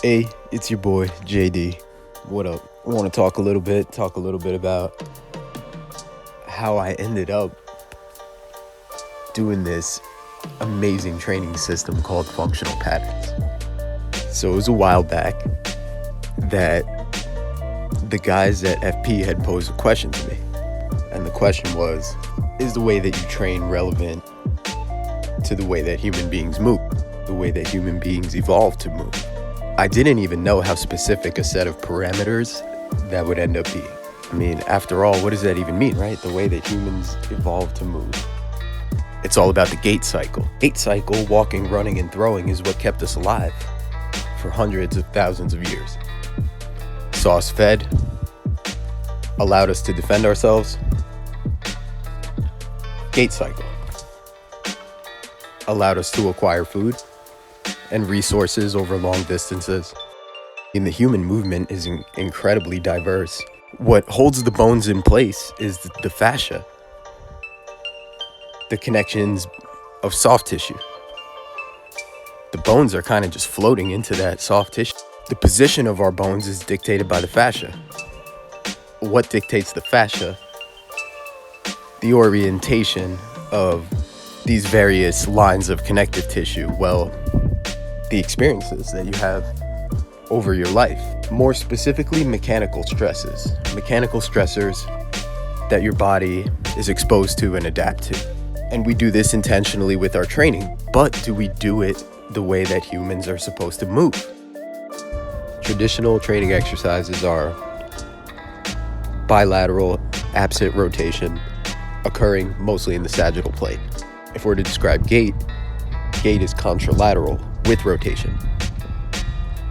Hey, it's your boy JD. What up? I want to talk a little bit about how I ended up doing this amazing training system called functional patterns. So it was a while back that the guys at FP had posed a question to me. And the question was, is the way that you train relevant to the way that human beings move, the way that human beings evolved to move? I didn't even know how specific a set of parameters that would end up being. I mean, after all, what does that even mean, right? The way that humans evolved to move. It's all about the gait cycle. Gait cycle, walking, running, and throwing, is what kept us alive for hundreds of thousands of years. Saw us fed, allowed us to defend ourselves. Gait cycle allowed us to acquire food and resources over long distances. And the human movement is incredibly diverse. What holds the bones in place is the fascia, the connections of soft tissue. The bones are kind of just floating into that soft tissue. The position of our bones is dictated by the fascia. What dictates the fascia? The orientation of these various lines of connective tissue. Well, the experiences that you have over your life. More specifically, mechanical stresses. Mechanical stressors that your body is exposed to and adapt to. And we do this intentionally with our training, but do we do it the way that humans are supposed to move? Traditional training exercises are bilateral absent rotation, occurring mostly in the sagittal plane. If we're to describe gait is contralateral with rotation,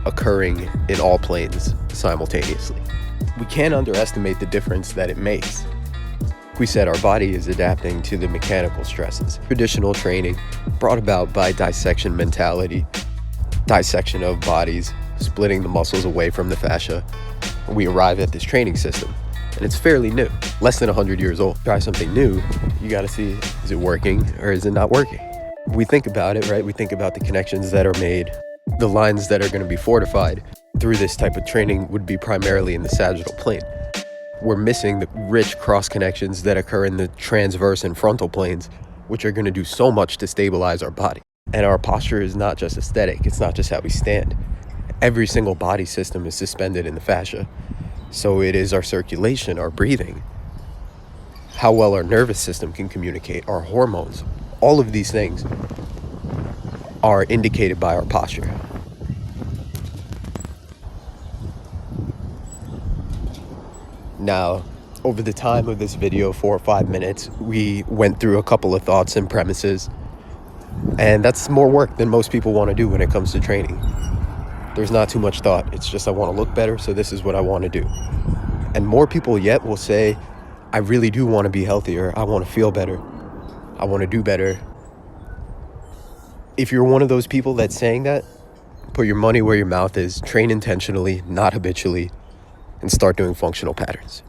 occurring in all planes simultaneously. We can't underestimate the difference that it makes. We said our body is adapting to the mechanical stresses. Traditional training brought about by dissection mentality, dissection of bodies, splitting the muscles away from the fascia. We arrive at this training system, and it's fairly new, less than 100 years old. Try something new, you gotta see, is it working or is it not working? We think about it, right? We think about the connections that are made, the lines that are gonna be fortified through this type of training would be primarily in the sagittal plane. We're missing the rich cross connections that occur in the transverse and frontal planes, which are gonna do so much to stabilize our body. And our posture is not just aesthetic, it's not just how we stand. Every single body system is suspended in the fascia. So it is our circulation, our breathing, how well our nervous system can communicate, our hormones. All of these things are indicated by our posture. Now, over the time of this video, 4 or 5 minutes, we went through a couple of thoughts and premises, and that's more work than most people want to do when it comes to training. There's not too much thought. It's just, I want to look better, so this is what I want to do. And more people yet will say, I really do want to be healthier. I want to feel better. I want to do better. If you're one of those people that's saying that, put your money where your mouth is. Train intentionally, not habitually, and start doing functional patterns.